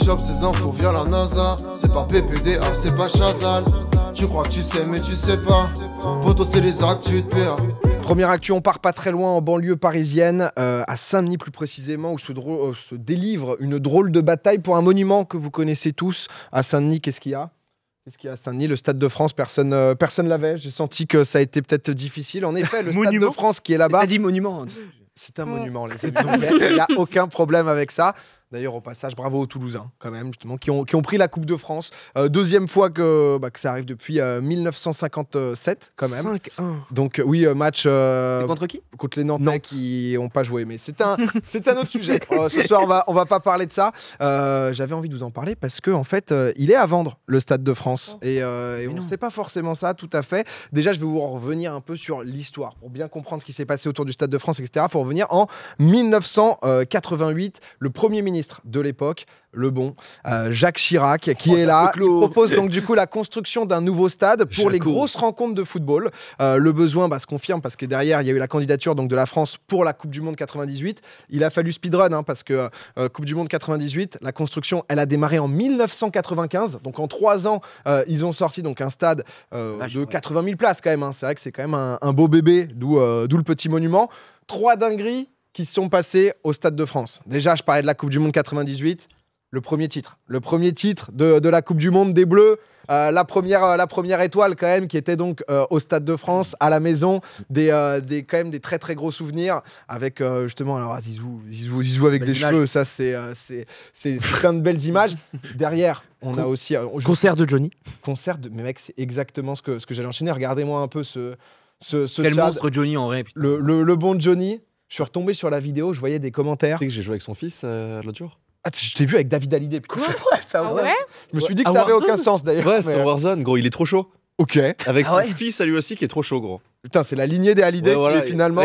chope ces infos via la NASA. C'est pas PPDA, c'est pas Chazal. Tu crois que tu sais mais tu sais pas. Poto c'est les actus de PA. Première actu, on part pas très loin en banlieue parisienne, à Saint-Denis plus précisément, où se délivre une drôle de bataille pour un monument que vous connaissez tous. À Saint-Denis, qu'est-ce qu'il y a ? Qu'est-ce qu'il y a à Saint-Denis? Le Stade de France, personne l'avait. J'ai senti que ça a été peut-être difficile. En effet, le Stade de France qui est là-bas. T'as dit monument. C'est un monument, les amis. Il n'y a aucun problème avec ça. D'ailleurs, au passage, bravo aux Toulousains, quand même, justement, qui ont pris la Coupe de France. Deuxième fois que ça arrive depuis 1957, quand même. 5-1. Donc, oui, match. Contre qui? Contre les Nantais qui n'ont pas joué. Mais c'est un autre sujet. Ce soir, on va pas parler de ça. J'avais envie de vous en parler parce qu'en fait, il est à vendre, le Stade de France. Et on ne sait pas forcément ça, tout à fait. Déjà, je vais vous revenir un peu sur l'histoire pour bien comprendre ce qui s'est passé autour du Stade de France, etc. Il faut revenir en 1988. Le Premier ministre de l'époque, le bon Jacques Chirac, qui est là, qui propose donc du coup la construction d'un nouveau stade pour les grosses rencontres de football. Le besoin se confirme parce que derrière il y a eu la candidature donc de la France pour la Coupe du Monde 98. Il a fallu speedrun parce que Coupe du Monde 98, la construction elle a démarré en 1995. Donc en 3 ans ils ont sorti donc un stade de 80 000 places quand même. Hein. C'est vrai que c'est quand même un beau bébé, d'où le petit monument. 3 dingueries qui sont passés au Stade de France. Déjà, je parlais de la Coupe du Monde 98, le premier titre de la Coupe du Monde des Bleus, la première étoile quand même qui était donc au Stade de France, à la maison, quand même des très très gros souvenirs avec justement alors Zizou avec des cheveux, ça c'est plein de belles images. Derrière, on a aussi concert de Johnny. Mais mec, c'est exactement ce que j'allais enchaîner. Regardez-moi un peu ce quel monstre Johnny en vrai. Le bon Johnny. Je suis retombé sur la vidéo, je voyais des commentaires. Tu sais que j'ai joué avec son fils l'autre jour. Ah, je t'ai vu avec David Hallyday. Quoi? Ça, ouais. Je me suis dit que ça avait aucun sens d'ailleurs. Ouais, c'est Warzone, gros, il est trop chaud. Ok. Avec son fils à lui aussi qui est trop chaud, gros. Putain, c'est la lignée des Hallyday qui est finalement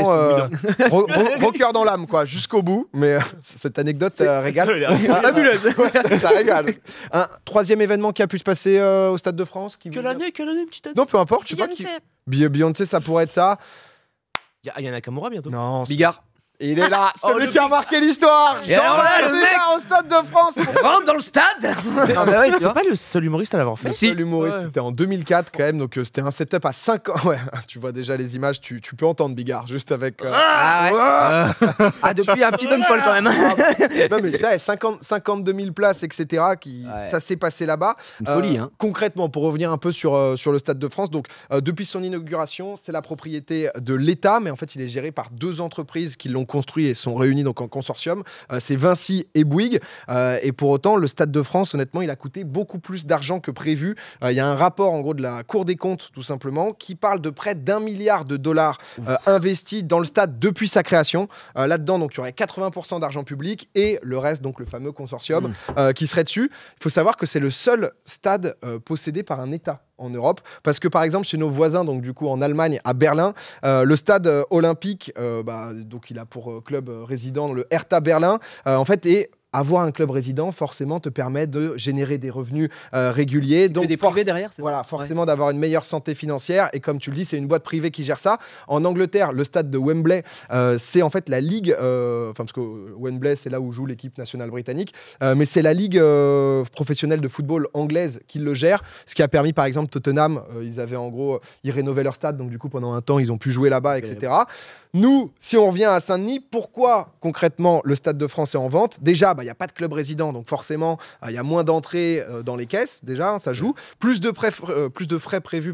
rocker dans l'âme, quoi, jusqu'au bout. Mais cette anecdote régale. Fabuleuse. Ça régale. Un troisième événement qui a pu se passer au Stade de France. Quelle année, petite année? Non, peu importe. Je sais pas qui. Beyoncé, ça pourrait être ça. Il y a Nakamura bientôt. Non. Bigard. Il est là, celui qui a marqué l'histoire. Et alors là, le mec au Stade de France. Rentre dans le stade. C'est pas le seul humoriste à l'avoir fait. Le seul humoriste, c'était en 2004 quand même, donc c'était un setup à 5 ans. Ouais, tu vois déjà les images, tu peux entendre Bigard juste avec. Depuis un petit downfall quand même. Non mais ça, 52 000 places, etc. Ça s'est passé là-bas. Une folie, hein. Concrètement, pour revenir un peu sur le Stade de France, donc depuis son inauguration, c'est la propriété de l'État, mais en fait, il est géré par 2 entreprises qui l'ont construit et sont réunis donc en consortium. C'est Vinci et Bouygues. Et pour autant, le Stade de France, honnêtement, il a coûté beaucoup plus d'argent que prévu. Il y a un rapport, en gros, de la Cour des comptes, tout simplement, qui parle de près d'1 milliard de dollars investis dans le stade depuis sa création. Là-dedans, donc, il y aurait 80% d'argent public et le reste, donc le fameux consortium, qui serait dessus. Il faut savoir que c'est le seul stade possédé par un État en Europe, parce que par exemple chez nos voisins, donc du coup en Allemagne, à Berlin, le stade olympique, donc il a pour club résident le Hertha Berlin, en fait est avoir un club résident, forcément, te permet de générer des revenus réguliers. Donc, des privés derrière, c'est voilà, forcément d'avoir une meilleure santé financière. Et comme tu le dis, c'est une boîte privée qui gère ça. En Angleterre, le stade de Wembley, c'est en fait la ligue, parce que Wembley, c'est là où joue l'équipe nationale britannique, mais c'est la ligue professionnelle de football anglaise qui le gère. Ce qui a permis, par exemple, Tottenham, ils rénovaient leur stade, donc du coup, pendant un temps, ils ont pu jouer là-bas, etc. Nous, si on revient à Saint-Denis, pourquoi concrètement le Stade de France est en vente? Déjà, il n'y a pas de club résident, donc forcément, il y a moins d'entrées dans les caisses, déjà, ça joue. Plus de frais prévus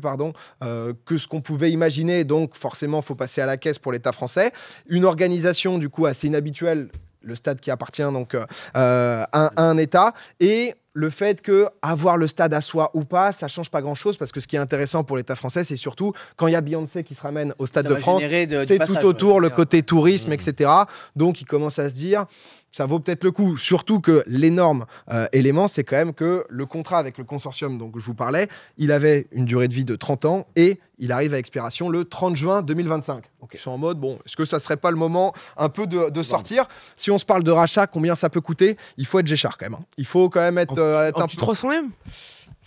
que ce qu'on pouvait imaginer, donc forcément, il faut passer à la caisse pour l'État français. Une organisation, du coup, assez inhabituelle, le stade qui appartient donc à un État, et le fait que avoir le stade à soi ou pas, ça change pas grand-chose, parce que ce qui est intéressant pour l'État français, c'est surtout quand il y a Beyoncé qui se ramène au Stade de France, c'est tout autour le côté tourisme, etc. Donc, il commence à se dire, ça vaut peut-être le coup. Surtout que l'énorme élément, c'est quand même que le contrat avec le consortium dont je vous parlais, il avait une durée de vie de 30 ans et il arrive à expiration le 30 juin 2025. Donc, je suis en mode, bon, est-ce que ça serait pas le moment un peu de sortir? Si on se parle de rachat, combien ça peut coûter? Il faut être Géchard quand même. Hein. Il faut quand même être un petit 300 M.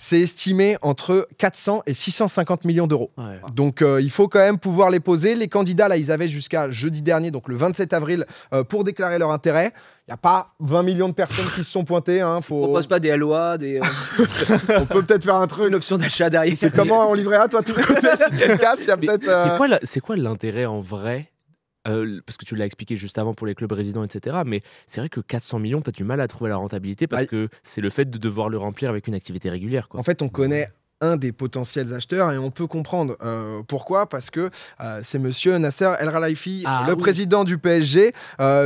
c'est estimé entre 400 et 650 millions d'euros. Ouais. Donc il faut quand même pouvoir les poser. Les candidats, là, ils avaient jusqu'à jeudi dernier, donc le 27 avril, pour déclarer leur intérêt. Il n'y a pas 20 millions de personnes qui se sont pointées. On propose pas des LOA, On peut peut-être faire un truc. une option d'achat derrière. C'est comment en livret A, toi, tu si tu le casses, il y a Mais peut-être... c'est quoi l'intérêt en vrai parce que tu l'as expliqué juste avant pour les clubs résidents, etc. Mais c'est vrai que 400 millions, tu as du mal à trouver la rentabilité parce que c'est le fait de devoir le remplir avec une activité régulière. Quoi. En fait, on connaît un des potentiels acheteurs et on peut comprendre pourquoi, parce que c'est monsieur Nasser El Khelaifi, le président du PSG,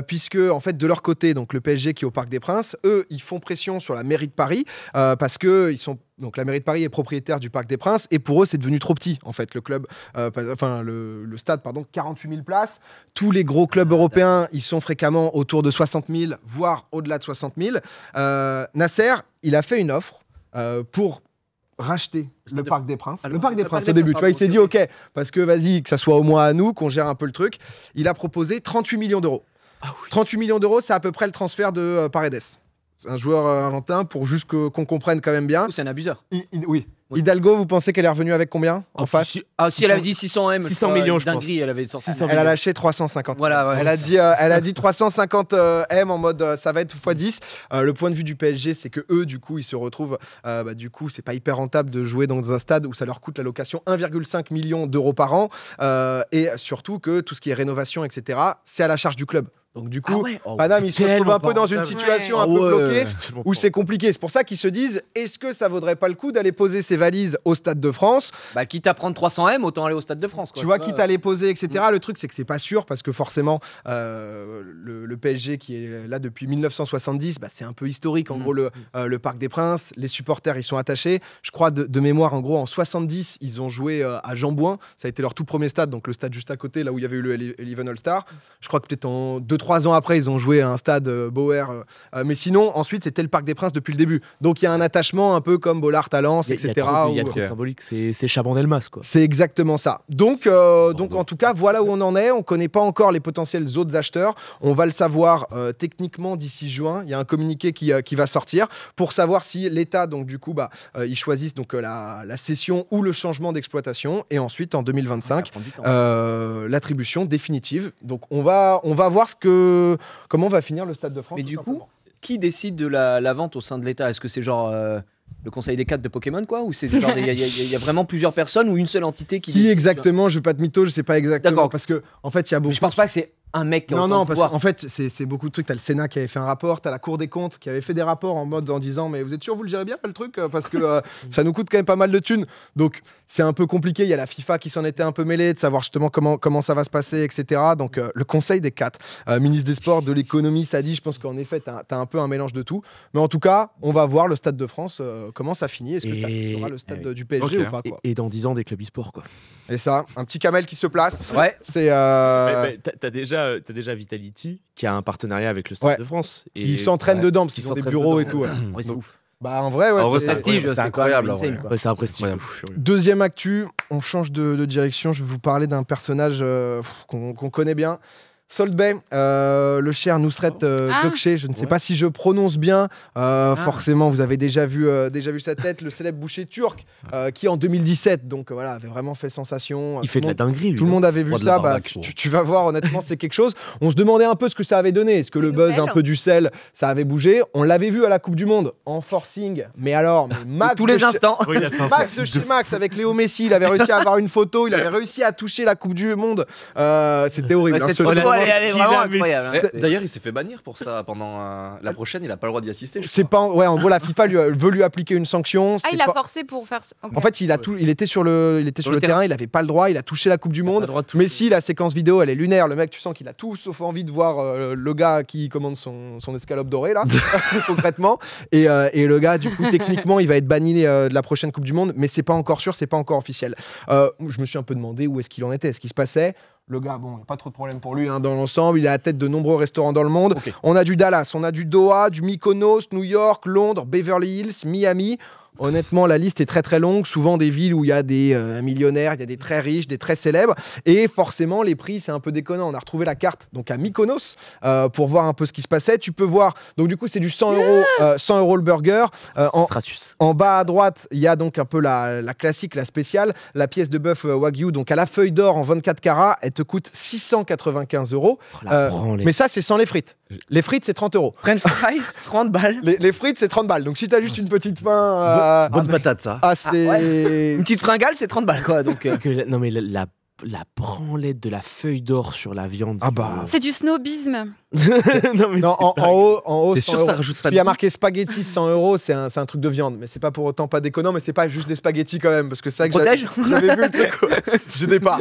puisque en fait de leur côté, donc le PSG qui est au Parc des Princes, eux ils font pression sur la mairie de Paris parce que ils sont donc la mairie de Paris est propriétaire du Parc des Princes et pour eux c'est devenu trop petit en fait le club, le stade 48 000 places. Tous les gros clubs européens ils sont fréquemment autour de 60 000 voire au-delà de 60 000. Nasser il a fait une offre pour racheter le Parc des Princes. Le Parc des Princes au début, tu vois, il s'est dit ok, parce que vas-y, que ça soit au moins à nous, qu'on gère un peu le truc. Il a proposé 38 millions d'euros. 38 millions d'euros, c'est à peu près le transfert de Paredes. C'est un joueur argentin, pour juste qu'on comprenne quand même bien. C'est un abuseur. Oui. Hidalgo, vous pensez qu'elle est revenue avec combien en face? Si elle avait dit 600 M, 600 millions, je pense. dinguerie, elle avait sorti. Elle a lâché 350. Voilà, ouais, elle a dit 350 M en mode ça va être x10. Le point de vue du PSG, c'est que eux, du coup, ils se retrouvent. Du coup, c'est pas hyper rentable de jouer dans un stade où ça leur coûte la location 1,5 million d'euros par an. Et surtout que tout ce qui est rénovation, etc., c'est à la charge du club. Donc du coup, Paname, ils se retrouvent un peu dans une situation un peu bloquée où c'est compliqué. C'est pour ça qu'ils se disent, est-ce que ça vaudrait pas le coup d'aller poser ses valises au Stade de France? Quitte à prendre 300 M, autant aller au Stade de France. Quoi. Tu vois, quitte à les poser, etc. Le truc, c'est que c'est pas sûr parce que forcément, le PSG qui est là depuis 1970, c'est un peu historique. En gros, le Parc des Princes, les supporters, ils sont attachés. Je crois de mémoire, en gros, en 70, ils ont joué à Jean-Bouin. Ça a été leur tout premier stade, donc le stade juste à côté, là où il y avait eu le Eleven All-Star. Je crois que peut-être en 2-3 ans après, ils ont joué à un stade Bauer. Mais sinon, ensuite, c'était le Parc des Princes depuis le début. Donc, il y a un attachement un peu comme Bollard à Lens, etc. Il y a trop de symbolique. C'est Chaban-Delmas, quoi. C'est exactement ça. Donc en tout cas, voilà où on en est. On ne connaît pas encore les potentiels autres acheteurs. On va le savoir techniquement d'ici juin. Il y a un communiqué qui va sortir pour savoir si l'État, donc du coup, ils choisissent donc, la cession ou le changement d'exploitation. Et ensuite, en 2025, l'attribution définitive. Donc, on va voir comment va finir le Stade de France. Mais du coup, qui décide de la vente au sein de l'État? Est-ce que c'est genre le conseil des 4 de Pokémon, quoi? Ou c'est genre il y a vraiment plusieurs personnes ou une seule entité qui décide, exactement? Je veux pas de mytho, je sais pas exactement. D'accord. Parce que en fait, il y a beaucoup. Je pense pas que c'est un mec qui a Non, autant de parce pouvoir. qu'en fait, c'est beaucoup de trucs. T'as le Sénat qui avait fait un rapport, t'as la Cour des comptes qui avait fait des rapports en disant mais vous êtes sûr, vous le gérez bien le truc? Parce que ça nous coûte quand même pas mal de thunes. Donc c'est un peu compliqué. Il y a la FIFA qui s'en était un peu mêlée de savoir justement comment ça va se passer, etc. Donc le conseil des 4, ministre des Sports, de l'économie, ça dit, je pense qu'en effet, t'as un peu un mélange de tout. Mais en tout cas, on va voir le Stade de France, comment ça finit. Est-ce que ça sera le stade du PSG ou pas, quoi. Et dans 10 ans, des clubs e-sport, quoi. Et ça, un petit Kamel qui se place. Ouais. C'est t'as déjà Vitality qui a un partenariat avec le Stade de France. Et ils s'entraînent dedans parce qu'ils ont des bureaux et tout. Ouais. C'est ouf. En vrai, c'est prestige, c'est incroyable. C'est un prestige. Deuxième actu, on change de direction. Je vais vous parler d'un personnage qu'on connaît bien. Salt Bae, le cher Nusret Gökçe, je ne sais pas si je prononce bien. Forcément, vous avez déjà vu sa tête, le célèbre boucher turc qui en 2017, donc voilà, avait vraiment fait sensation. Il fait de la dinguerie, lui. Tout le monde avait vu ça. Tu vas voir, honnêtement, c'est quelque chose. On se demandait un peu ce que ça avait donné. Est-ce que le buzz un peu du sel, ça avait bougé? On l'avait vu à la Coupe du Monde en forcing. Mais alors, Max tous les instants. Max de chez Max avec Léo Messi, il avait réussi à avoir une photo, il avait réussi à toucher la Coupe du Monde. C'était horrible. Elle est vraiment incroyable. D'ailleurs, il s'est fait bannir pour ça pendant la prochaine. Il a pas le droit d'y assister. C'est pas, en gros, la FIFA veut lui appliquer une sanction. Il a forcé pour faire ça. Okay. En fait, il était sur le terrain, il avait pas le droit, il a touché la Coupe du Monde. Mais si la séquence vidéo, elle est lunaire. Le mec, tu sens qu'il a tout sauf envie de voir le gars qui commande son escalope dorée là, concrètement. Et le gars, du coup, techniquement, il va être banni de la prochaine Coupe du Monde, mais c'est pas encore sûr, c'est pas encore officiel. Je me suis un peu demandé où est-ce qu'il en était, ce qui se passait. Le gars, il n'y a pas trop de problème pour lui dans l'ensemble. Il est à la tête de nombreux restaurants dans le monde. Okay. On a du Dallas, on a du Doha, du Mykonos, New York, Londres, Beverly Hills, Miami. Honnêtement, la liste est très très longue. Souvent des villes où il y a des millionnaires, il y a des très riches, des très célèbres. Et forcément, les prix, c'est un peu déconnant. On a retrouvé la carte donc à Mykonos pour voir un peu ce qui se passait. Tu peux voir, donc du coup, c'est du 100 € le burger. En bas à droite, il y a donc un peu la classique, la spéciale. La pièce de bœuf Wagyu, donc à la feuille d'or en 24 carats, elle te coûte 695 €. Mais ça, c'est sans les frites. Les frites, c'est 30 €. French fries, 30 balles. Les frites, c'est 30 balles. Donc si t'as juste une petite faim. Bonne patate, ça. Une petite fringale, c'est 30 balles, quoi. Donc, Non, mais la branlette de la feuille d'or sur la viande. C'est du snobisme. Non, mais Non, en haut, T'es 100 sûr que ça €. rajoute pas Il y a marqué spaghetti 100 €, c'est un truc de viande, mais c'est pas pour autant pas déconnant, mais c'est pas juste des spaghettis quand même, parce que c'est vrai que Protège j'avais vu le truc, ouais. J'étais pas.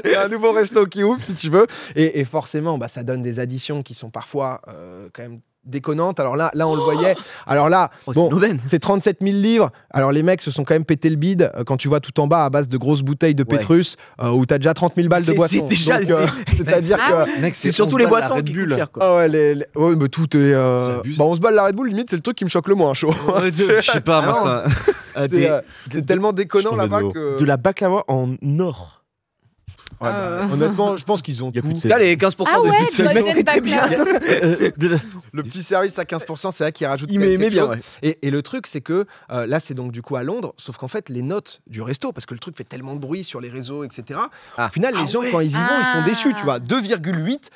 Il y a un nouveau resto qui ouvre si tu veux, et forcément, ça donne des additions qui sont parfois quand même déconnantes. Alors là on le voyait. Alors là, c'est 37 000 livres. Alors les mecs se sont quand même pété le bide quand tu vois tout en bas à base de grosses bouteilles de Pétrus où t'as déjà 30 000 balles de boissons. C'est-à-dire que Mec, c'est surtout les boissons qui coûtent cher, quoi. ah ouais, ouais, mais tout est. On se bat la Red Bull, limite, c'est le truc qui me choque le moins, chaud. Je sais pas, moi, ça. C'est tellement déconnant là-bas que. De la baklava en or. Ouais, honnêtement, je pense qu'ils ont tout. Là, les 15% Ah ouais, de bonne idée de très bien. Le petit service à 15%, c'est là qui rajoute Il quelque m'aimait bien, chose. Et le truc, c'est que là, c'est donc du coup à Londres, sauf qu'en fait, les notes du resto, parce que le truc fait tellement de bruit sur les réseaux, etc. Au final, les gens, quand ils y vont, ils sont déçus, tu vois. 2,8,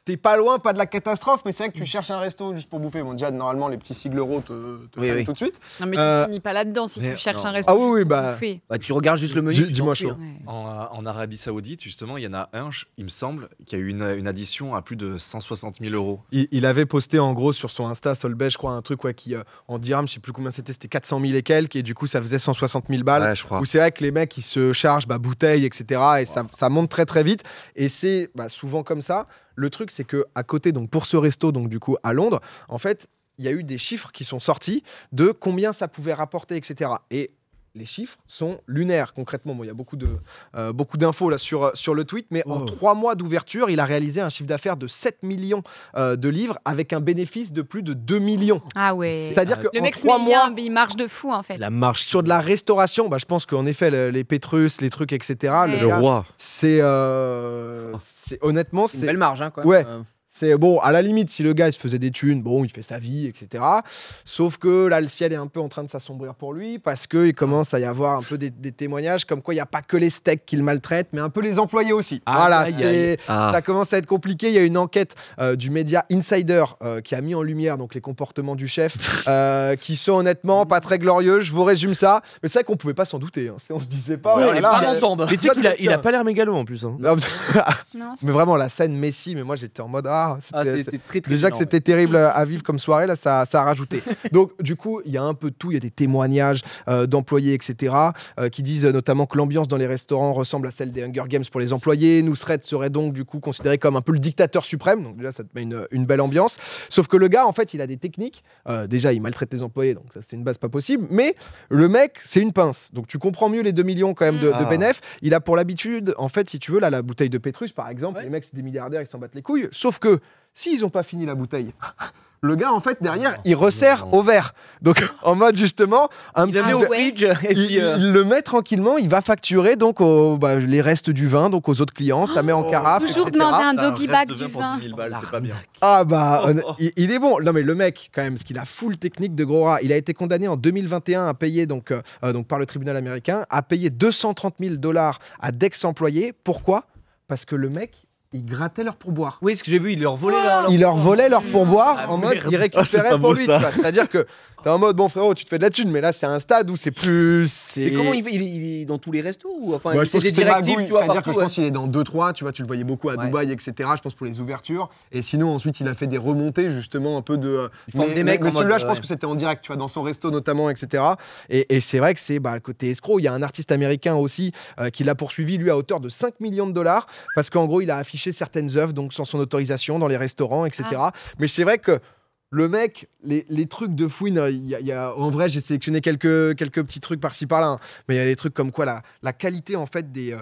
t'es pas loin, pas de la catastrophe, mais c'est vrai que tu cherches un resto juste pour bouffer. Bon, déjà, normalement, les petits sigles euros te prennent tout de suite. Non, mais tu finis pas là-dedans si tu cherches un resto. Ah oui, pour bouffer. Tu regardes juste le menu. Dis-moi chaud. En Arabie Saoudite, justement, il y en a un, il me semble, qui a eu une addition à plus de 160 000 €. Il avait posté en gros sur son Insta, Solbay, je crois, un truc qui en dirham, je sais plus combien c'était 400 000 et quelques, et du coup ça faisait 160 000 balles. Ouais, je crois. Où c'est vrai que les mecs ils se chargent bouteilles, etc. Et ça monte très très vite. Et c'est souvent comme ça. Le truc, c'est que à côté, donc pour ce resto, donc du coup à Londres, en fait, il y a eu des chiffres qui sont sortis de combien ça pouvait rapporter, etc. Et les chiffres sont lunaires, concrètement. Bon, il y a beaucoup d'infos là sur le tweet, mais en 3 mois d'ouverture, il a réalisé un chiffre d'affaires de 7 millions de livres avec un bénéfice de plus de 2 millions. Ah ouais. C'est-à-dire que le mec 3 mois, il marche de fou en fait. La marche sur de la restauration, je pense qu'en effet, les Pétrus, les trucs, etc. Ouais. Le roi. C'est honnêtement, C'est une belle marge, hein, quoi. Ouais. C'est bon, à la limite, si le gars il se faisait des thunes, bon, il fait sa vie, etc. Sauf que là, le ciel est un peu en train de s'assombrir pour lui parce qu'il commence à y avoir un peu des témoignages comme quoi il n'y a pas que les steaks qu'il maltraite, mais un peu les employés aussi. Ça commence à être compliqué. Il y a une enquête du média Insider qui a mis en lumière donc, les comportements du chef qui sont honnêtement pas très glorieux. Je vous résume ça. Mais c'est vrai qu'on pouvait pas s'en douter. Hein. On se disait pas. On est pas longtemps. Mais tu sais qu'il a pas l'air mégalo en plus. Hein. Non, Non, mais vraiment, la scène Messi, mais moi j'étais en mode C'était très, très déjà que c'était terrible à vivre comme soirée, là ça a rajouté. Donc du coup, il y a un peu de tout, il y a des témoignages d'employés, etc. Qui disent notamment que l'ambiance dans les restaurants ressemble à celle des Hunger Games pour les employés. Nusret serait donc du coup considéré comme un peu le dictateur suprême, donc déjà ça te met une belle ambiance. Sauf que le gars, en fait, il a des techniques. Déjà, il maltraite les employés, donc ça c'est une base pas possible. Mais le mec, c'est une pince. Donc tu comprends mieux les 2 millions quand même de bénéf. Il a pour l'habitude, en fait, si tu veux, là, la bouteille de Pétrus, par exemple, les mecs, c'est des milliardaires, ils s'en battent les couilles. Sauf que s'ils n'ont pas fini la bouteille, le gars, en fait, derrière, il resserre au verre. Donc, en mode, justement, il le met au fridge et puis... Il le met tranquillement, il va facturer donc les restes du vin, donc aux autres clients, ça met en carafe, toujours etc. demander un doggy bag du pour vin. 10 000 balles, c'est pas bien. Il est bon. Non, mais le mec, quand même, parce qu'il a full technique de gros rat, il a été condamné en 2021 à payer, donc par le tribunal américain, à payer 230 000 $ à d'ex-employés. Pourquoi ? Parce que le mec, il grattait leur pourboire. Oui, ce que j'ai vu, il leur volait leur volait leur pourboire en mode il récupérait pour lui. C'est-à-dire que t'es en mode bon frérot, tu te fais de la thune, mais là c'est un stade où c'est plus. Et comment il est dans tous les restos ou enfin je pense des que c'est directives, magouille, tu vois, c'est-à-dire partout, que je pense qu'il est dans 2-3, tu vois, tu le voyais beaucoup à Dubaï, etc. Je pense pour les ouvertures. Et sinon ensuite il a fait des remontées justement un peu de. Des mecs mais celui-là je pense que c'était en direct, tu vois, dans son resto notamment, etc. Et c'est vrai que c'est le côté escroc. Il y a un artiste américain aussi qui l'a poursuivi lui à hauteur de 5 millions de $ parce qu'en gros il a affiché certaines œuvres donc sans son autorisation dans les restaurants, etc. Mais c'est vrai que Le mec, les trucs de fouine, en vrai, j'ai sélectionné quelques petits trucs par-ci par-là, hein, mais il y a des trucs comme quoi la qualité en fait des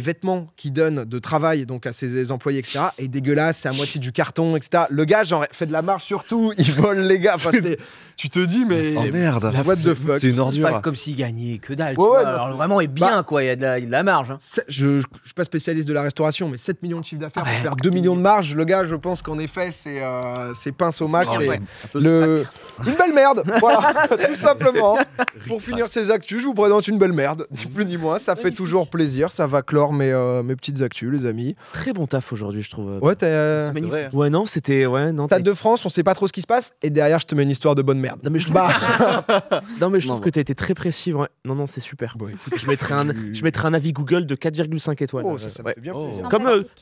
vêtements qu'il donne de travail donc à ses employés, etc. est dégueulasse, c'est à moitié du carton, etc. Le gars, genre, fait de la marge sur tout, il vole les gars. Enfin, tu te dis, mais Oh merde. what the fuck. C'est une C'est ordure. pas comme s'il gagnait que dalle. tu Ouais, vois. ouais, non, Alors c'est- vraiment, est bien quoi. Il y a de la marge. Hein. Je suis pas spécialiste de la restauration, mais 7 millions de chiffre d'affaires pour faire 2 millions de marge, le gars, je pense qu'en effet, c'est pince au max. bien, et ouais. une belle merde, voilà, tout simplement. Pour finir ces actus, je vous présente une belle merde, ni plus ni moins. Ça fait toujours plaisir, ça va clore mes petites actus, les amis. Très bon taf aujourd'hui, je trouve. Ouais, t'as C'est magnifique. vrai. Ouais, non, c'était. Ouais, non. Stade de France, on sait pas trop ce qui se passe, et derrière, je te mets une histoire de bonne merde. Non, mais je trouve, Bah, non, mais je trouve Non, que t'as été très précis. Ouais. Non, c'est super. bon, écoute, Je mettrai un avis Google de 4,5 étoiles. oh, ça me Ouais. fait bien Oh. plaisir.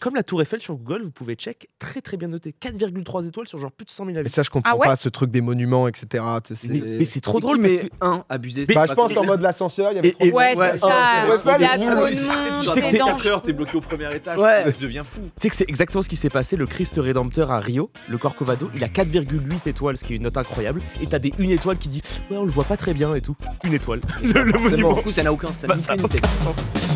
Comme la Tour Eiffel sur Google, vous pouvez check, très bien noté. 4,3 étoiles sur genre plus de 100 000 Mais avis. ça, je comprends Ah ouais pas, ce truc des monuments, etc. tu sais, Mais c'est trop Et drôle qui parce met que. un abusé. Mais- Bah, c'est je pas pense en possible. mode l'ascenseur, il y avait trop de Ouais, Ouais, c'est ça, ça. c'est Il y a nul. trop de Tu sais monde, que c'est c'est 4 dangereux. heures, t'es bloqué au premier étage. Ouais. Tu deviens fou. Tu sais que c'est exactement ce qui s'est passé. Le Christ Rédempteur à Rio, le Corcovado, il a 4,8 étoiles, ce qui est une note incroyable. Et t'as des 1 étoile qui dit ouais, on le voit pas très bien et tout. 1 étoile. Le Forcément. monument. Du coup, ça n'a aucun sens. Bah, ça a aucun sens.